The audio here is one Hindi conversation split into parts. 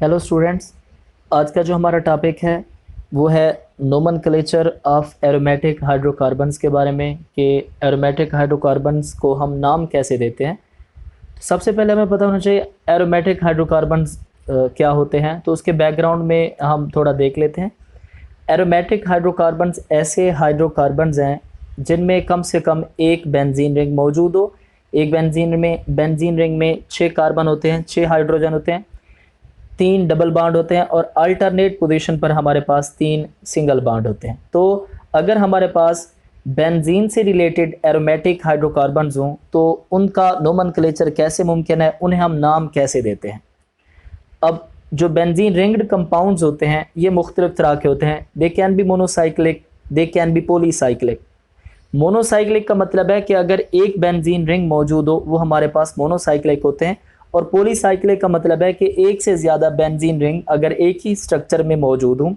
हेलो स्टूडेंट्स, आज का जो हमारा टॉपिक है वो है नोमेनक्लेचर ऑफ एरोमेटिक हाइड्रोकार्बन्स के बारे में कि एरोमेटिक हाइड्रोकार्बन्स को हम नाम कैसे देते हैं। सबसे पहले हमें पता होना चाहिए एरोमेटिक हाइड्रोकार्बन्स क्या होते हैं, तो उसके बैकग्राउंड में हम थोड़ा देख लेते हैं। एरोमेटिक हाइड्रोकार्बन्स ऐसे हाइड्रोकार्बन्स हैं जिनमें कम से कम एक बेंजीन रिंग मौजूद हो। एक बेंजीन रिंग में 6 कार्बन होते हैं, 6 हाइड्रोजन होते हैं, 3 डबल बॉन्ड होते हैं और अल्टरनेट पोजीशन पर हमारे पास 3 सिंगल बॉन्ड होते हैं। तो अगर हमारे पास बेंजीन से रिलेटेड एरोमेटिक हाइड्रोकार्बन्स हों तो उनका नोमेनक्लेचर कैसे मुमकिन है, उन्हें हम नाम कैसे देते हैं। अब जो बेंजीन रिंग्ड कंपाउंड्स होते हैं ये मुख्तलिफ तरह के होते हैं। They can be monocyclic, they can be polycyclic. Monocyclic का मतलब है कि अगर एक बेंजीन रिंग मौजूद हो वो हमारे पास मोनोसाइक्लिक होते हैं, और पॉलीसाइक्लिक का मतलब है कि एक से ज़्यादा बेंजीन रिंग अगर एक ही स्ट्रक्चर में मौजूद हों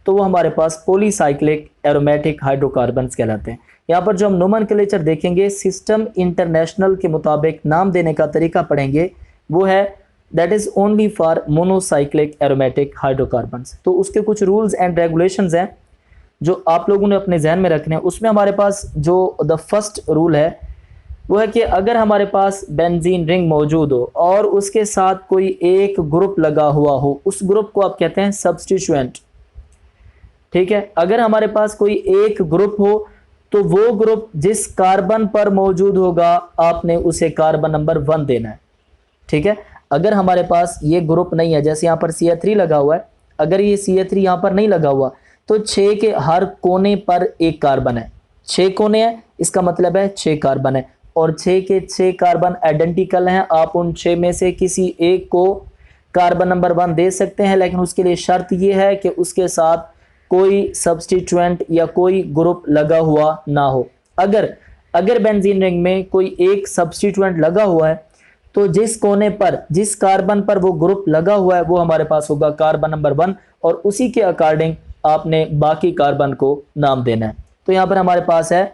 तो वो हमारे पास पॉलीसाइक्लिक एरोमेटिक हाइड्रोकार्बन्स कहलाते हैं। यहाँ पर जो हम नोमेनक्लेचर देखेंगे, सिस्टम इंटरनेशनल के मुताबिक नाम देने का तरीका पढ़ेंगे, वो है that is only for monocyclic aromatic hydrocarbons. तो उसके कुछ रूल्स एंड रेगुलेशंस हैं जो आप लोगों ने अपने जहन में रखने हैं। उसमें हमारे पास जो द फर्स्ट रूल है वो है कि अगर हमारे पास बेंजीन रिंग मौजूद हो और उसके साथ कोई एक ग्रुप लगा हुआ हो, उस ग्रुप को आप कहते हैं सब्स्टिट्यूएंट। ठीक है, अगर हमारे पास कोई एक ग्रुप हो तो वो ग्रुप जिस कार्बन पर मौजूद होगा आपने उसे कार्बन नंबर 1 देना है। ठीक है, अगर हमारे पास ये ग्रुप नहीं है, जैसे यहाँ पर CH3 लगा हुआ है, अगर ये CH3 यहाँ पर नहीं लगा हुआ तो 6 के हर कोने पर एक कार्बन है। 6 कोने हैं, इसका मतलब है 6 कार्बन है, और 6 के 6 कार्बन आइडेंटिकल हैं। आप उन 6 में से किसी एक को कार्बन नंबर 1 दे सकते हैं, लेकिन उसके लिए शर्त यह है कि उसके साथ कोई सब्स्टिट्यूएंट या कोई ग्रुप लगा हुआ ना हो। अगर बेंजीन रिंग में कोई एक सब्स्टिट्यूएंट लगा हुआ है तो जिस कोने पर, जिस कार्बन पर वो ग्रुप लगा हुआ है वो हमारे पास होगा कार्बन नंबर 1, और उसी के अकॉर्डिंग आपने बाकी कार्बन को नाम देना है। तो यहाँ पर हमारे पास है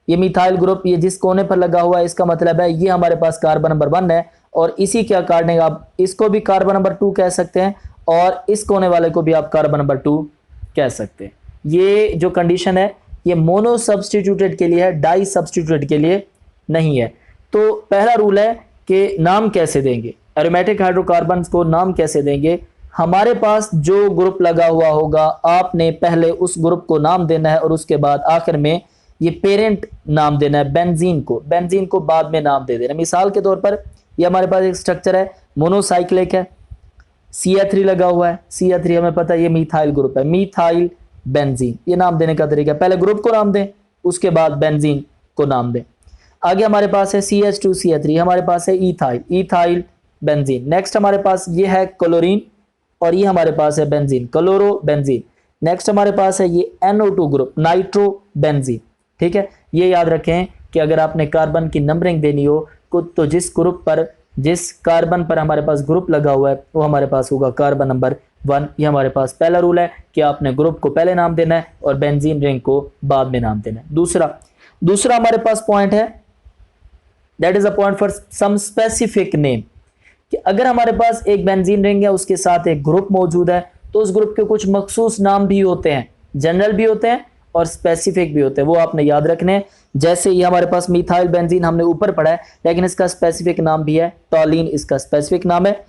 ये मिथाइल ग्रुप, ये जिस कोने पर लगा हुआ है इसका मतलब है ये हमारे पास कार्बन नंबर 1 है, और इसी के अकॉर्डिंग आप इसको भी कार्बन नंबर 2 कह सकते हैं और इस कोने वाले को भी आप कार्बन नंबर 2 कह सकते हैं। ये जो कंडीशन है ये मोनो सब्स्टिट्यूटेड के लिए है, डाई सब्स्टिट्यूटेड के लिए नहीं है। तो पहला रूल है कि नाम कैसे देंगे, एरोमेटिक हाइड्रोकार्बन्स को नाम कैसे देंगे। हमारे पास जो ग्रुप लगा हुआ होगा आपने पहले उस ग्रुप को नाम देना है और उसके बाद आखिर में ये पेरेंट नाम देना है बेंजीन को बाद में नाम दे देना। मिसाल के तौर पर ये हमारे पास एक स्ट्रक्चर है, मोनोसाइक्लिक है, CH3 लगा हुआ है, CH3 हमें पता है ये मिथाइल ग्रुप है, मिथाइल बेंजीन। ये नाम देने का तरीका, पहले ग्रुप को नाम दें उसके बाद बेंजीन को नाम दें। आगे हमारे पास है CH2CH3, हमारे पास है इथाइल बेंजीन। नेक्स्ट हमारे पास ये है क्लोरीन और ये हमारे पास है बेंजीन, क्लोरो बेंजीन। नेक्स्ट हमारे पास है ये NO2 ग्रुप, नाइट्रो बेंजीन। ठीक है, ये याद रखें कि अगर आपने कार्बन की नंबरिंग देनी हो तो जिस कार्बन पर हमारे पास ग्रुप लगा हुआ है वो हमारे पास होगा कार्बन नंबर 1। ये हमारे पास पहला रूल है कि आपने ग्रुप को पहले नाम देना है और बेंजीन रिंग को बाद में नाम देना है। दूसरा हमारे पास पॉइंट है, that is a point for some specific name, कि अगर हमारे पास एक बेंजीन रिंग है उसके साथ एक ग्रुप मौजूद है तो उस ग्रुप के कुछ मखसूस नाम भी होते हैं, जनरल भी होते हैं और स्पेसिफिक भी होते हैं, वो आपने याद रखने हैं। जैसे ये हमारे पास मिथाइल बेंजीन हमने ऊपर पढ़ा है, लेकिन इसका स्पेसिफिक नाम भी है टॉलिन, इसका स्पेसिफिक नाम है।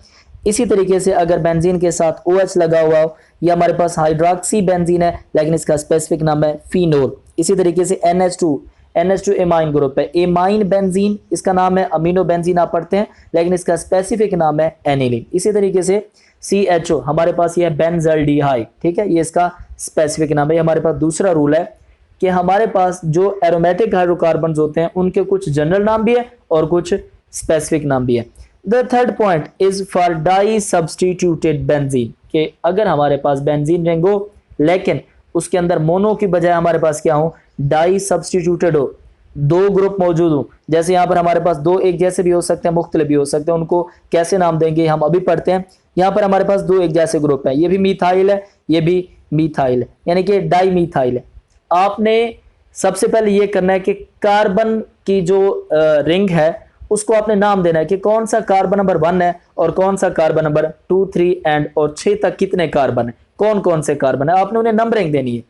इसी तरीके से अगर बेंजीन के साथ OH लगा हुआ हो, या हमारे पास हाइड्रोक्सी बेंजीन है लेकिन इसका स्पेसिफिक नाम है फिनोल। इसी तरीके से NH2 एमाइन ग्रुप है, एमाइन बेंजीन इसका नाम है, अमीनो बेंजीन आप पढ़ते हैं लेकिन इसका स्पेसिफिक नाम है एनिलीन। इसी तरीके से CHO हमारे पास ये है बेंजल्डिहाइड, ठीक है, ये इसका स्पेसिफिक नाम है। हमारे पास दूसरा रूल है कि हमारे पास जो एरोमेटिक हाइड्रोकार्बन्स होते हैं उनके कुछ जनरल नाम भी है और कुछ स्पेसिफिक नाम भी है। The third point is for disubstituted benzene, कि अगर हमारे पास बेंजीन रिंग हो लेकिन उसके अंदर मोनो की बजाय हमारे पास क्या हो, डाई सब्स्टिट्यूटेड हो, 2 ग्रुप मौजूद हो। जैसे यहाँ पर हमारे पास 2 एक जैसे भी हो सकते हैं, मुख्तलिफ भी हो सकते हैं, उनको कैसे नाम देंगे हम अभी पढ़ते हैं। यहाँ पर हमारे पास 2 एक जैसे ग्रुप है, ये भी मिथाइल है ये भी मिथाइल है, यानी कि डाई मिथाइल है। आपने सबसे पहले ये करना है कि कार्बन की जो रिंग है उसको आपने नाम देना है कि कौन सा कार्बन नंबर 1 है और कौन सा कार्बन नंबर 2, 3 एंड और 6 तक कितने कार्बन है, कौन कौन से कार्बन है, आपने उन्हें नंबरिंग देनी है।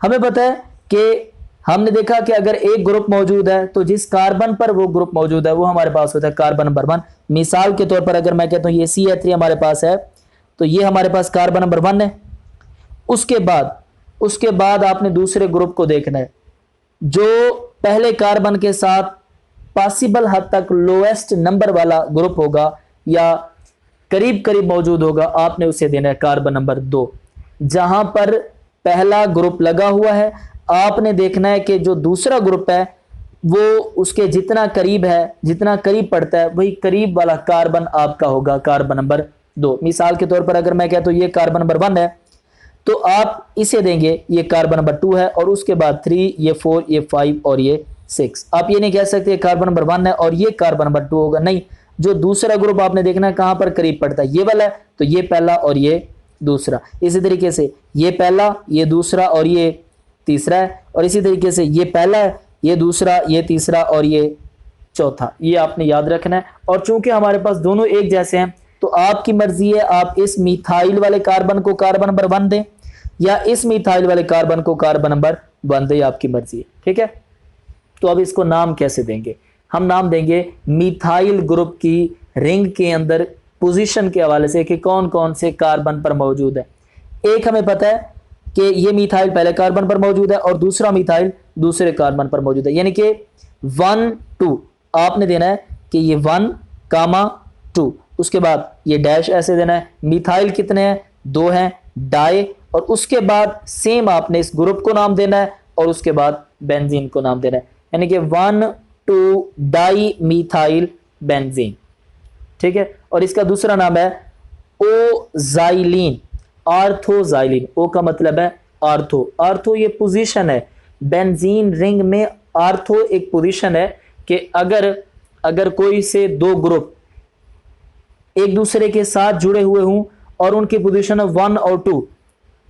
हमें पता है कि हमने देखा कि अगर एक ग्रुप मौजूद है तो जिस कार्बन पर वो ग्रुप मौजूद है वो हमारे पास होता है कार्बन नंबर 1। मिसाल के तौर पर अगर मैं कहता हूं ये CH3 हमारे पास है तो ये हमारे पास कार्बन नंबर 1 है। उसके बाद आपने दूसरे ग्रुप को देखना है जो पहले कार्बन के साथ पॉसिबल हद तक लोएस्ट नंबर वाला ग्रुप होगा या करीब करीब मौजूद होगा, आपने उसे देना है कार्बन नंबर 2। जहां पर पहला ग्रुप लगा हुआ है आपने देखना है कि जो दूसरा ग्रुप है वो उसके जितना करीब है, जितना करीब पड़ता है वही करीब वाला कार्बन आपका होगा कार्बन नंबर 2। मिसाल के तौर पर अगर मैं कहता हूं ये कार्बन नंबर 1 है तो आप इसे देंगे ये कार्बन नंबर 2 है और उसके बाद 3, ये 4, ये 5 और ये 6। आप ये नहीं कह सकते कार्बन नंबर 1 है और ये कार्बन नंबर 2 होगा, नहीं, जो दूसरा ग्रुप आपने देखना है कहां पर करीब पड़ता है, ये वाला है तो ये पहला और ये दूसरा। इसी तरीके से ये पहला, ये दूसरा और ये तीसरा है, और इसी तरीके से ये पहला है, ये दूसरा, ये तीसरा और ये चौथा। ये आपने याद रखना है। और चूंकि हमारे पास दोनों एक जैसे हैं तो आपकी मर्जी है आप इस मिथाइल वाले कार्बन को कार्बन नंबर 1 दें या इस मिथाइल वाले कार्बन को कार्बन नंबर 1 दें, आपकी मर्जी है। ठीक है, तो अब इसको नाम कैसे देंगे? हम नाम देंगे मिथाइल ग्रुप की रिंग के अंदर पोजीशन के हवाले से कि कौन कौन से कार्बन पर मौजूद है। एक हमें पता है कि ये मिथाइल पहले कार्बन पर मौजूद है और दूसरा मिथाइल दूसरे कार्बन पर मौजूद है, यानी कि 1, 2 आपने देना है कि ये 1, 2। उसके बाद ये डैश ऐसे देना है। मिथाइल कितने हैं? 2 हैं, डाई, और उसके बाद सेम आपने इस ग्रुप को नाम देना है और उसके बाद बेंजीन को नाम देना है, यानी कि 1, 2 डाई मिथाइल बेंजीन। ठीक है, और इसका दूसरा नाम है ओजाइलिन, आर्थोजाइलिन। ओ का मतलब है आर्थो, आर्थो ये पोजीशन है बेंजीन रिंग में। आर्थो एक पोजीशन है कि अगर कोई से दो ग्रुप एक दूसरे के साथ जुड़े हुए हों और उनकी पोजीशन है 1 और 2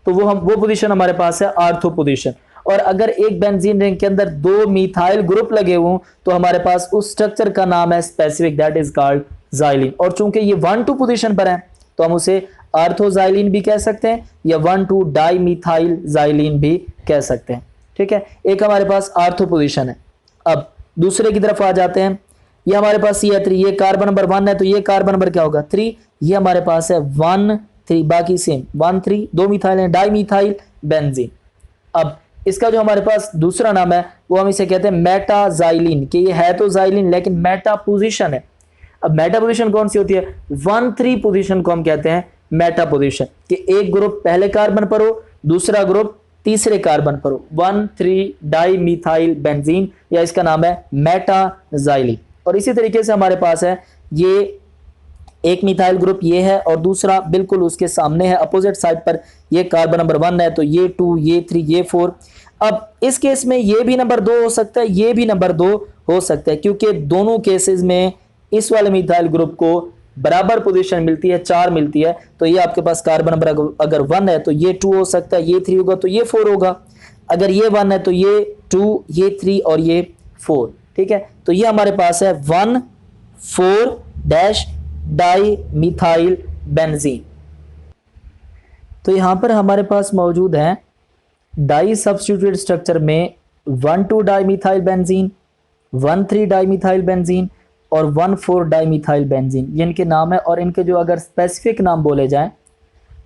तो वो पोजीशन हमारे पास है आर्थो पोजीशन। और अगर एक बेंजीन रिंग के अंदर 2 मिथाइल ग्रुप लगे हों तो हमारे पास उस स्ट्रक्चर का नाम है specific, that is called xylene. और चूंकि ये 1, 2 पोजीशन पर है तो हम उसे आर्थोजाइलिन भी कह सकते हैं या 1, 2 डाई मिथाइल जाइलिन भी कह सकते हैं। ठीक है, एक हमारे पास आर्थो पोजीशन है। अब दूसरे की तरफ आ जाते हैं। ये हमारे पास CH3, ये कार्बन नंबर 1 है तो ये कार्बन नंबर क्या होगा? 3। ये हमारे पास है 1, 3, बाकी सेम 1, 3, 2 मिथाइल है, डाई मिथाइल बेंजीन। अब इसका जो हमारे पास दूसरा नाम है वो हम इसे कहते हैं मेटाजाइलिन, कि ये है तो जाइलिन लेकिन मेटा पोजीशन है। अब मेटा पोजीशन कौन सी होती है? 1, 3 पोजीशन को हम कहते हैं मेटा पोजीशन, कि एक ग्रुप पहले कार्बन पर हो, दूसरा ग्रुप तीसरे कार्बन पर हो। 1, 3 डाई मिथाइल बेंजीन, या इसका नाम है मेटाजाइलिन। और इसी तरीके से हमारे पास है ये एक मिथाइल ग्रुप ये है और दूसरा बिल्कुल उसके सामने है अपोजिट साइड पर, ये कार्बन नंबर 1 है तो ये 2, ये 3, ये 4। अब इस केस में ये भी नंबर 2 हो सकता है, ये भी नंबर 2 हो सकता है, क्योंकि दोनों केसेस में इस वाले मिथाइल ग्रुप को बराबर पोजीशन मिलती है, 4 मिलती है। तो ये आपके पास कार्बन नंबर अगर 1 है तो ये 2 हो सकता है, ये 3 होगा तो ये 4 होगा, अगर ये 1 है तो ये 2, ये 3 और ये 4। ठीक है, तो ये हमारे पास है 1, 4 डैश डाई मिथाइल बेंजीन। तो यहां पर हमारे पास मौजूद है डाई सब्स्टिट्यूटेड स्ट्रक्चर में 1, 2 di methyl benzene, 1, 3 di methyl benzene और 1, 4 डाई मिथाइल बेंजीन, ये इनके नाम है। और इनके जो अगर स्पेसिफिक नाम बोले जाएं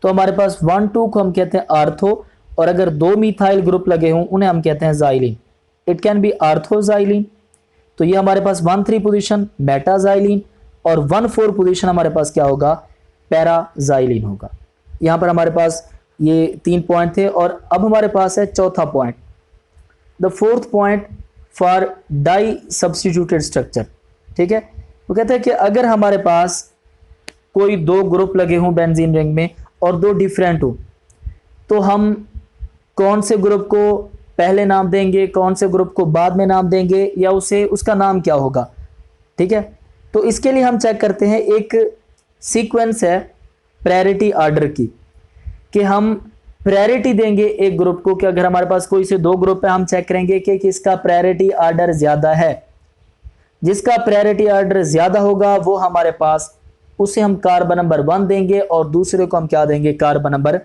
तो हमारे पास 1, 2 को हम कहते हैं आर्थो, और अगर 2 मिथाइल ग्रुप लगे हों उन्हें हम कहते हैं xylene. It can be orthoxylene. तो ये हमारे पास 1, 3 पोजीशन मेटाजाइलिन और 1, 4 पोजीशन हमारे पास क्या होगा? पैराजाइलिन होगा। यहां पर हमारे पास ये 3 पॉइंट थे और अब हमारे पास है चौथा point, the fourth point for disubstituted structure. ठीक है, वो कहते हैं कि अगर हमारे पास कोई 2 ग्रुप लगे हों बेंजीन रिंग में और 2 डिफरेंट हो तो हम कौन से ग्रुप को पहले नाम देंगे, कौन से ग्रुप को बाद में नाम देंगे, या उसका नाम क्या होगा? ठीक है, तो इसके लिए हम चेक करते हैं, एक सीक्वेंस है प्रायोरिटी ऑर्डर की, कि हम प्रायोरिटी देंगे एक ग्रुप को, कि अगर हमारे पास कोई से 2 ग्रुप है हम चेक करेंगे कि किसका प्रायोरिटी ऑर्डर ज्यादा है। जिसका प्रायोरिटी ऑर्डर ज़्यादा होगा वो हमारे पास, उसे हम कार्बन नंबर 1 देंगे और दूसरे को हम क्या देंगे, कार्बन नंबर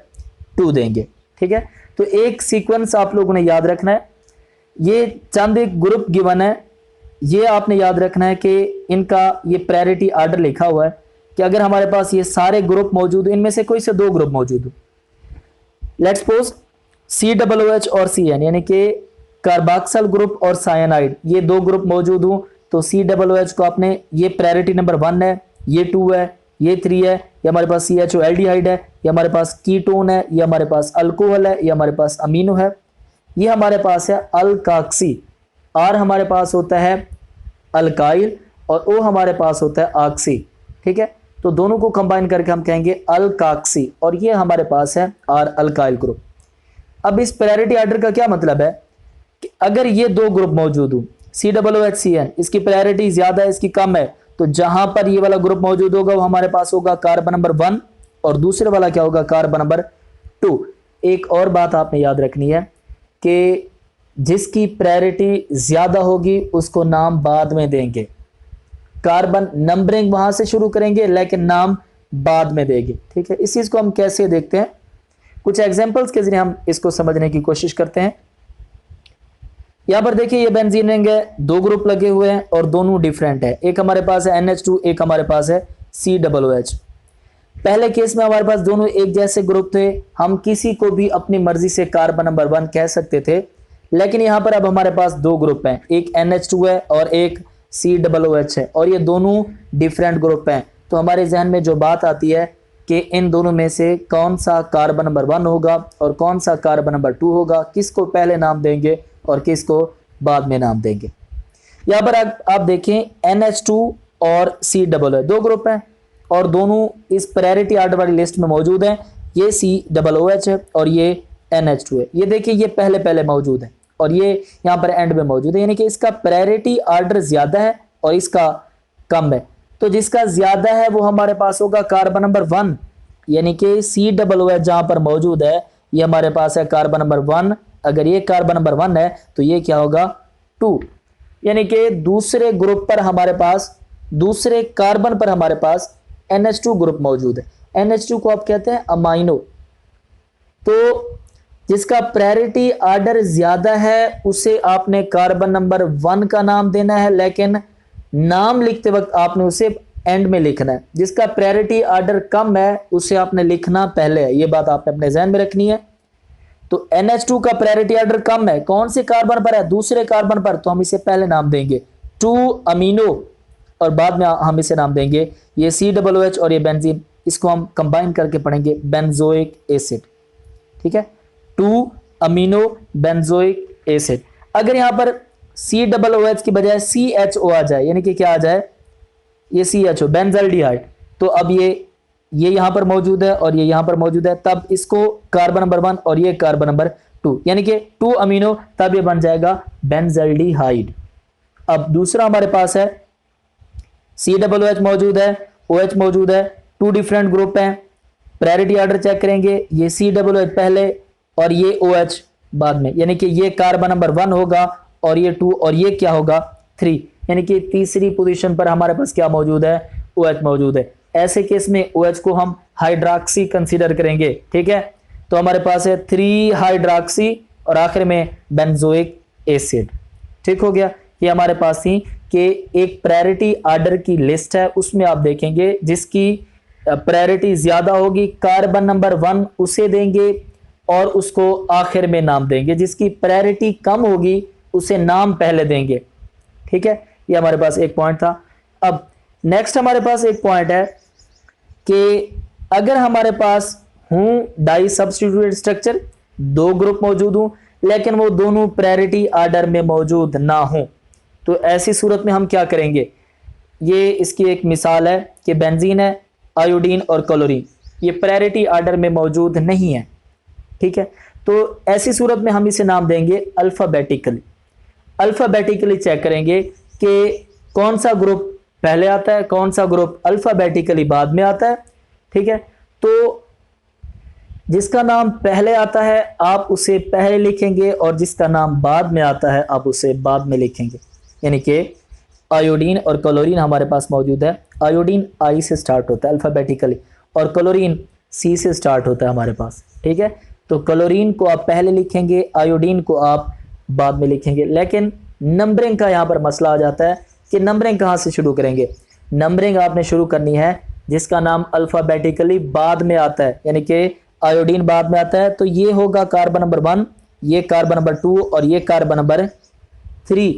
2 देंगे। ठीक है, तो एक सीक्वेंस आप लोगों ने याद रखना है। ये चंद एक ग्रुप गिवन है, ये आपने याद रखना है कि इनका ये प्रायोरिटी ऑर्डर लिखा हुआ है कि अगर हमारे पास ये सारे ग्रुप मौजूद हो, इनमें से कोई से 2 ग्रुप मौजूद हो, लेट्स सपोज COOH और CN यानी कि कार्बोक्सिल ग्रुप और साइनाइड, ये 2 ग्रुप मौजूद हो, तो COOH को आपने, ये प्रायोरिटी नंबर 1 है, ये 2 है, ये 3 है, ये हमारे पास CHO एल्डिहाइड है, ये हमारे पास कीटोन है, ये हमारे पास अल्कोहल है, ये हमारे पास अमीनो है, ये हमारे पास है अल्काक्सी, R हमारे पास होता है अल्काइल और O हमारे पास होता है ऑक्सी। ठीक है, तो दोनों को कंबाइन करके हम कहेंगे अल्काक्सी और ये हमारे पास है R अल्काइल ग्रुप। अब इस प्रायोरिटी ऑर्डर का क्या मतलब है कि अगर ये 2 ग्रुप मौजूद हो, COOH CN, इसकी प्रायोरिटी ज्यादा है, इसकी कम है, तो जहां पर ये वाला ग्रुप मौजूद होगा वो हमारे पास होगा कार्बन नंबर 1 और दूसरे वाला क्या होगा, कार्बन नंबर 2। एक और बात आपने याद रखनी है कि जिसकी प्रायोरिटी ज्यादा होगी उसको नाम बाद में देंगे, कार्बन नंबरिंग वहां से शुरू करेंगे लेकिन नाम बाद में देंगे। ठीक है, इस चीज को हम कैसे देखते हैं, कुछ एग्जांपल्स के जरिए हम इसको समझने की कोशिश करते हैं। यहां पर देखिए ये बेंजीन रिंग है, 2 ग्रुप लगे हुए हैं और दोनों डिफरेंट है, एक हमारे पास है NH2, एक हमारे पास है COOH। पहले केस में हमारे पास दोनों एक जैसे ग्रुप थे, हम किसी को भी अपनी मर्जी से कार्बन नंबर 1 कह सकते थे, लेकिन यहां पर अब हमारे पास 2 ग्रुप हैं, एक NH2 है और एक COOH है और ये दोनों डिफरेंट ग्रुप हैं। तो हमारे जहन में जो बात आती है कि इन दोनों में से कौन सा कार्बन नंबर 1 होगा और कौन सा कार्बन नंबर 2 होगा, किसको पहले नाम देंगे और किसको बाद में नाम देंगे। यहां पर आप देखें NH2 और COOH 2 ग्रुप हैं और दोनों इस प्रायोरिटी ऑर्डर वाली लिस्ट में मौजूद हैं। ये COOH है और ये NH2 है। ये देखिए ये पहले पहले मौजूद है और ये यहाँ पर एंड में मौजूद है, यानी कि इसका प्रायोरिटी ऑर्डर ज्यादा है और इसका कम है। तो जिसका ज्यादा है वो हमारे पास होगा कार्बन नंबर 1, यानी कि COOH जहां पर मौजूद है ये हमारे पास है कार्बन नंबर 1। अगर ये कार्बन नंबर 1 है तो ये क्या होगा 2, यानी कि दूसरे ग्रुप पर हमारे पास, दूसरे कार्बन पर हमारे पास NH2 ग्रुप मौजूद है। NH2 को आप कहते हैं अमाइनो। तो जिसका प्रायोरिटी ऑर्डर ज्यादा है उसे आपने कार्बन नंबर 1 का नाम देना है, लेकिन नाम लिखते वक्त आपने उसे एंड में लिखना है। जिसका प्रायोरिटी ऑर्डर कम है उसे आपने लिखना पहले है, ये बात आपने अपने जहन में रखनी है। तो NH2 का प्रायोरिटी ऑर्डर कम है, कौन से कार्बन पर है, दूसरे कार्बन पर, तो हम इसे पहले नाम देंगे 2 अमीनो और बाद में हम इसे नाम देंगे ये COOH और ये बेंजीन, इसको हम कंबाइन करके पढ़ेंगे बेंजोइक एसिड। ठीक है, 2 अमीनो बेंजोइक एसिड। अगर यहां पर COOH की बजाय CHO आ जाए, यानी कि क्या आ जाए, ये CHO बेंजल्डिहाइड, तो अब ये यहां पर मौजूद है और ये यहां पर मौजूद है, तब इसको कार्बन नंबर 1 और ये कार्बन नंबर 2, यानी कि 2 अमीनो, तब ये बन जाएगा बेंजल्डिहाइड। अब दूसरा हमारे पास है COOH मौजूद है, OH मौजूद है, 2 डिफरेंट ग्रुप हैं। प्रायोरिटी ऑर्डर चेक करेंगे, ये COOH पहले और ये OH बाद में, यानी कि ये कार्बन नंबर 1 होगा और ये 2 और ये क्या होगा 3, यानी कि तीसरी पोजीशन पर हमारे पास क्या मौजूद है, OH मौजूद है। ऐसे केस में OH को हम हाइड्रोक्सी कंसीडर करेंगे। ठीक है, तो हमारे पास है 3 हाइड्रोक्सी और आखिर में बेंजोइक एसिड। ठीक हो गया, ये हमारे पास थी कि एक प्रायोरिटी ऑर्डर की लिस्ट है, उसमें आप देखेंगे जिसकी प्रायोरिटी ज्यादा होगी कार्बन नंबर 1 उसे देंगे और उसको आखिर में नाम देंगे, जिसकी प्रायोरिटी कम होगी उसे नाम पहले देंगे। ठीक है, ये हमारे पास एक पॉइंट था। अब नेक्स्ट हमारे पास एक पॉइंट है कि अगर हमारे पास हूं डाई सब्स्टिट्यूटेड स्ट्रक्चर, 2 ग्रुप मौजूद हूं लेकिन वो दोनों प्रायोरिटी ऑर्डर में मौजूद ना हो, तो ऐसी सूरत में हम क्या करेंगे। ये इसकी एक मिसाल है कि बेंजीन है, आयोडीन और क्लोरीन, ये प्रायोरिटी ऑर्डर में मौजूद नहीं है। ठीक है, तो ऐसी सूरत में हम इसे नाम देंगे अल्फाबेटिकली। अल्फाबेटिकली चेक करेंगे कि कौन सा ग्रुप पहले आता है, कौन सा ग्रुप अल्फाबेटिकली बाद में आता है। ठीक है, तो जिसका नाम पहले आता है आप उसे पहले लिखेंगे और जिसका नाम बाद में आता है आप उसे बाद में लिखेंगे। यानी कि आयोडीन और क्लोरीन हमारे पास मौजूद है। आयोडीन आई से स्टार्ट होता है अल्फ़ाबेटिकली और क्लोरीन सी से स्टार्ट होता है हमारे पास, ठीक है। तो क्लोरीन को आप पहले लिखेंगे, आयोडीन को आप बाद में लिखेंगे। लेकिन नंबरिंग का यहाँ पर मसला आ जाता है कि नंबरिंग कहाँ से शुरू करेंगे। नंबरिंग आपने शुरू करनी है जिसका नाम अल्फ़ाबेटिकली बाद में आता है, यानी कि आयोडीन बाद में आता है, तो ये होगा कार्बन नंबर 1, ये कार्बन नंबर 2 और ये कार्बन नंबर 3।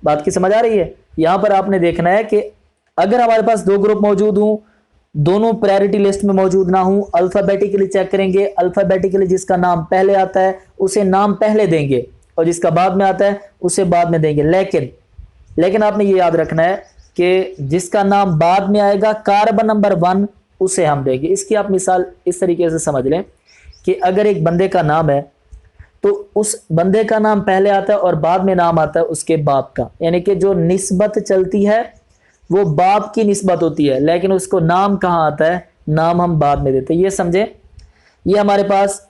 बात की समझ आ रही है। यहां पर आपने देखना है कि अगर हमारे पास दो ग्रुप मौजूद हों, दोनों प्रायोरिटी लिस्ट में मौजूद ना हो, अल्फाबेटिकली चेक करेंगे। अल्फाबेटिकली जिसका नाम पहले आता है उसे नाम पहले देंगे और जिसका बाद में आता है उसे बाद में देंगे। लेकिन आपने ये याद रखना है कि जिसका नाम बाद में आएगा कार्बन नंबर 1 उसे हम देंगे। इसकी आप मिसाल इस तरीके से समझ लें कि अगर एक बंदे का नाम है तो उस बंदे का नाम पहले आता है और बाद में नाम आता है उसके बाप का, यानी कि जो निस्बत चलती है वो बाप की निस्बत होती है, लेकिन उसको नाम कहाँ आता है, नाम हम बाद में देते हैं। ये समझे। ये हमारे पास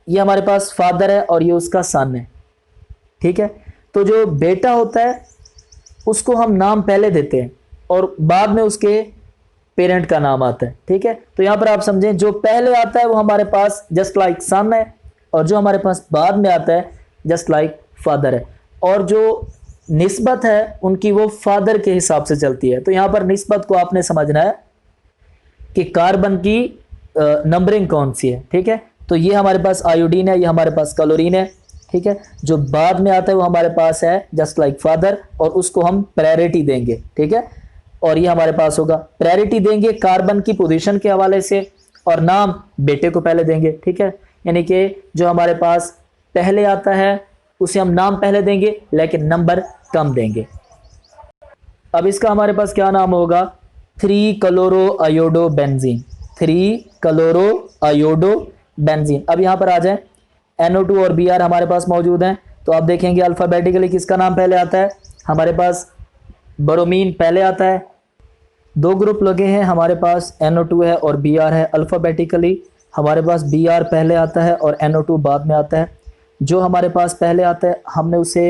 ये हमारे पास फादर है और ये उसका सन है, ठीक है। तो जो बेटा होता है उसको हम नाम पहले देते हैं और बाद में उसके पेरेंट का नाम आता है, ठीक है। तो यहां पर आप समझें जो पहले आता है वो हमारे पास जस्ट लाइक सन है और जो हमारे पास बाद में आता है जस्ट लाइक फादर है, और जो निस्बत है उनकी वो फादर के हिसाब से चलती है। तो यहां पर निस्बत को आपने समझना है कि कार्बन की नंबरिंग कौन सी है, ठीक है। तो ये हमारे पास आयोडीन है, ये हमारे पास क्लोरीन है, ठीक है। जो बाद में आता है वो हमारे पास है जस्ट लाइक फादर और उसको हम प्रायोरिटी देंगे, ठीक है। और ये हमारे पास होगा प्रायोरिटी देंगे कार्बन की पोजीशन के हवाले से और नाम बेटे को पहले देंगे, ठीक है। यानी कि जो हमारे पास पहले आता है उसे हम नाम पहले देंगे लेकिन नंबर कम देंगे। अब इसका हमारे पास क्या नाम होगा, 3 chloro iodo benzene, 3 chloro iodo benzene. अब यहां पर आ जाए NO2 और Br हमारे पास मौजूद हैं, तो आप देखेंगे अल्फाबेटिकली किसका नाम पहले आता है, हमारे पास ब्रोमीन पहले आता है। दो ग्रुप लगे हैं, हमारे पास NO2 है और Br है। अल्फाबेटिकली हमारे पास Br पहले आता है और NO2 बाद में आता है। जो हमारे पास पहले आता है हमने उसे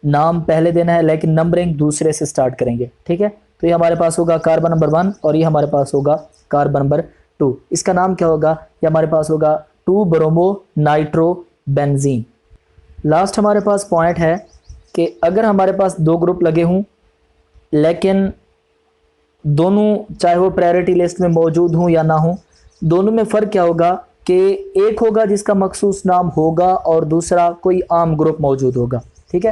नाम पहले देना है लेकिन नंबरिंग दूसरे से स्टार्ट करेंगे, ठीक है। तो ये हमारे पास होगा कार्बन नंबर 1 और ये हमारे पास होगा कार्बन नंबर 2। इसका नाम क्या होगा, ये हमारे पास होगा 2 ब्रोमो नाइट्रो बेंजीन। लास्ट हमारे पास पॉइंट है कि अगर हमारे पास दो ग्रुप लगे हों लेकिन दोनों चाहे वो प्रायोरिटी लिस्ट में मौजूद हों या ना हो, दोनों में फ़र्क क्या होगा कि एक होगा जिसका मखसूस नाम होगा और दूसरा कोई आम ग्रुप मौजूद होगा, ठीक है।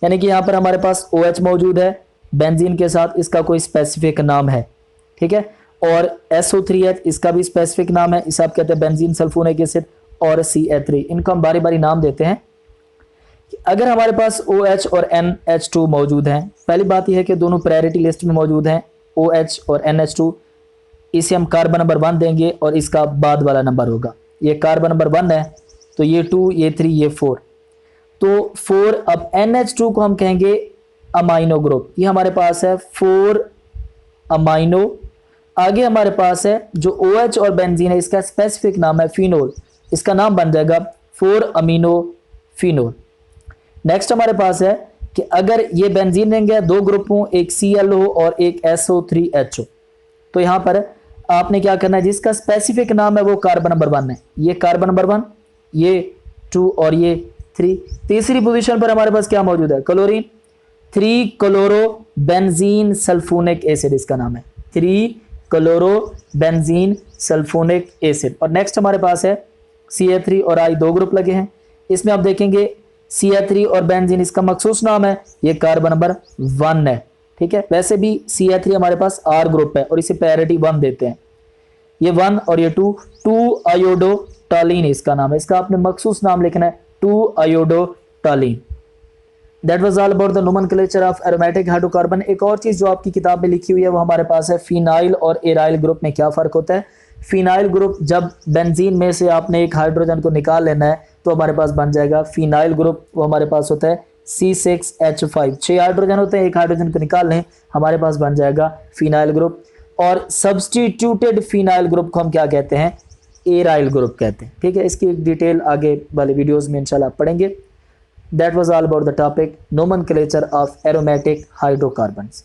यानी कि यहाँ पर हमारे पास OH मौजूद है बेंजीन के साथ, इसका कोई स्पेसिफिक नाम है, ठीक है। और SO3H इसका भी स्पेसिफिक नाम है, इसे आप कहते हैं बेंजीन सल्फोनिक एसिड। और CH3 इनको हम बारी बारी नाम देते हैं। अगर हमारे पास OH और NH2 मौजूद हैं, पहली बात यह है कि दोनों प्रायोरिटी लिस्ट में मौजूद हैं OH और NH2, इसे हम कार्बन नंबर 1 देंगे और इसका बाद वाला नंबर होगा। ये कार्बन नंबर 1 है तो ये 2, ये 3, ये 4, तो 4। अब NH2 को हम कहेंगे अमाइनो ग्रुप, ये हमारे पास है 4 अमाइनो। आगे हमारे पास है जो OH और बेंजीन है इसका स्पेसिफिक नाम है फिनोल, इसका नाम बन जाएगा 4 अमीनो फिनोल। नेक्स्ट हमारे पास है कि अगर ये बेंजीन रहेंगे दो ग्रुप हों, एक Cl हो और एक SO3H हो, तो यहाँ पर आपने क्या करना है, जिसका स्पेसिफिक नाम है वो कार्बन नंबर 1 है। ये कार्बन नंबर 1, ये 2 और ये 3। तीसरी पोजीशन पर हमारे पास क्या मौजूद है, chlorine, 3 chloro benzene sulphonic acid इसका नाम है, 3 क्लोरो बेंजीन सल्फोनिक एसिड। और नेक्स्ट हमारे पास है CH3 और I, दो ग्रुप लगे हैं। इसमें आप देखेंगे CH3 और बेंजीन इसका मखसूस नाम है, ये कार्बन नंबर 1 है, ठीक है। वैसे भी CH3 हमारे पास R ग्रुप है और इसे प्रायोरिटी 1 देते हैं, ये 1 और ये 2 आयोडो टॉलिन इसका नाम है, इसका आपने मखसूस नाम लिखना है 2 iodo टॉलिन। That was all about the nomenclature of aromatic hydrocarbon. एक और चीज़ जो आपकी किताब में लिखी हुई है वो हमारे पास है, फिनाइल और एराइल ग्रुप में क्या फ़र्क होता है। फिनाइल ग्रुप, जब बेंजीन में से आपने एक हाइड्रोजन को निकाल लेना है तो हमारे पास बन जाएगा फिनाइल ग्रुप, वो हमारे पास होता है C6H5। 6 हाइड्रोजन होते हैं, एक हाइड्रोजन को निकाल लें हमारे पास बन जाएगा फिनाइल ग्रुप। और सब्सटीट्यूटेड फिनाइल ग्रुप को हम क्या कहते हैं, एराइल ग्रुप कहते हैं, ठीक है। इसकी एक डिटेल आगे वाले वीडियोज़ में इंशाल्लाह पढ़ेंगे। That was all about the topic nomenclature of aromatic hydrocarbons.